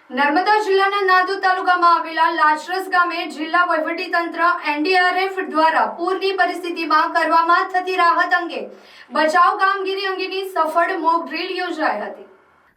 નર્મદા જિલ્લાના નાદોદ તાલુકામાં આવેલા લાચરસ ગામે જિલ્લા વહીવટીતંત્ર એનડીઆરએફ દ્વારા પૂરની પરિસ્થિતિમાં કરવામાં થતી રાહત અંગે બચાવ કામગીરી અંગેની સફળ મોક ડ્રીલ યોજાઈ હતી।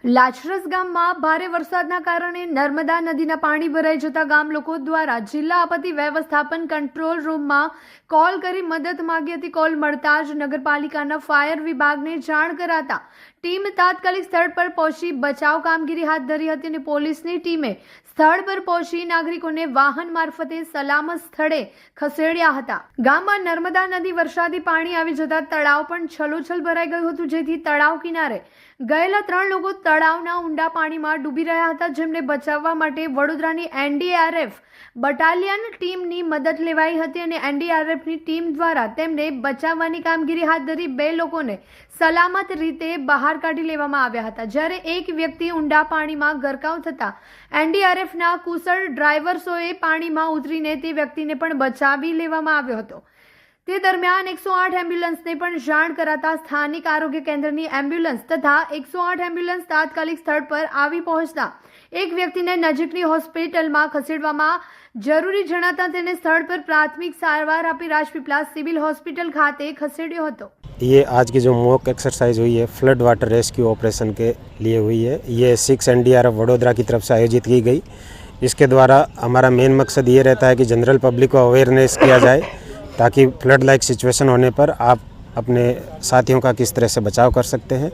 લાચરસ ગામમાં ભારે વરસાદના કારણે નર્મદા નદીના પાણી ભરાઈ જતા ગામ લોકો દ્વારા જિલ્લા આપત્તિ વ્યવસ્થાપન કંટ્રોલ રૂમમાં કોલ કરી મદદ માંગી હતી। કોલ મળતા જ નગરપાલિકાના ફાયર વિભાગને જાણ કરાતા ટીમ તાત્કાલિક સ્થળ પર પહોંચી બચાવ કામગીરી હાથ ધરી હતી અને પોલીસની ટીમે સ્થળ પર પહોંચી નાગરિકોને વાહન મારફતે સલામત સ્થળે ખસેડ્યા હતા। ગામમાં નર્મદા નદી વરસાદી પાણી આવી જતા તળાવ પણ છલોછલ ભરાઈ ગયું હતું, જેથી તળાવ કિનારે ગયેલા 3 લોકો તળાવના ઊંડા પાણીમાં ડૂબી રહ્યા હતા, જેમને બચાવવા માટે વડોદરાની એનડીઆરએફ બટાલિયન ટીમની મદદ લેવાઈ હતી અને એનડીઆરએફની ટીમ દ્વારા તેમને બચાવવાની કામગીરી હાથ ધરી 2 લોકોને સલામત રીતે બહાર કાઢી લેવામાં આવ્યા હતા, જ્યારે એક વ્યક્તિ ઊંડા પાણીમાં ગરકાવ થતા એનડીઆરએફના કુશળ ડ્રાઈવર્સોએ પાણીમાં ઉતરીને તે વ્યક્તિને પણ બચાવી લેવામાં આવ્યો હતો। તે દરમિયાન 108 એમ્બ્યુલન્સને પણ જાણ કરાતા સ્થાનિક આરોગ્ય કેન્દ્રની એમ્બ્યુલન્સ તથા 108 એમ્બ્યુલન્સ તાત્કાલિક સ્થળ પર આવી પહોંચતા એક વ્યક્તિને નજીકની હોસ્પિટલમાં ખસેડવામાં જરૂરી જણાતા તેને સ્થળ પર પ્રાથમિક સારવાર આપી રાજપીપળા સિવિલ હોસ્પિટલ ખાતે ખસેડ્યો હતો। ये आज की जो मॉक एक्सरसाइज हुई है फ्लड वाटर रेस्क्यू ऑपरेशन के लिए हुई है। ये 6 एनडीआरएफ वडोदरा की तरफ से आयोजित की गई। इसके द्वारा हमारा मेन मकसद ये रहता है कि जनरल पब्लिक को अवेयरनेस किया जाए ताकि फ्लड लाइक सिचुएशन होने पर आप अपने साथियों का किस तरह से बचाव कर सकते हैं,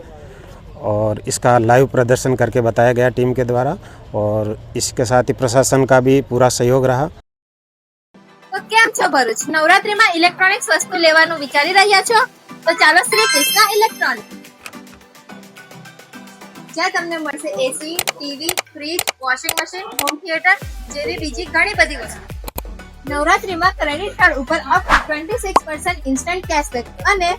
और इसका लाइव प्रदर्शन करके बताया गया टीम के द्वारा, और इसके साथ ही प्रशासन का भी पूरा सहयोग रहा। તો કેમ છો ભરૂચ? નવરાત્રીમાં ઇલેક્ટ્રોનિક્સ વસ્તુ લેવાનું વિચારી રહ્યા છો? તો ચાલો શ્રી કૃષ્ણ ઇલેક્ટ્રોનિક, જ્યાં તમને મળશે AC, TV, fridge, washing machine, home theatre જેવી બીજી ઘણી બધી વસ્તુ। નવરાત્રીમાં ક્રેડિટ કાર્ડ ઉપર અપ ટુ 26% ઇન્સ્ટન્ટ કેશબેક અને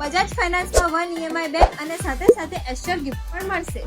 બજાજ ફાઇનાન્સમાં 1 EMI બેક અને સાથે સાથે એશ્યોર ગિફ્ટ પણ મળશે।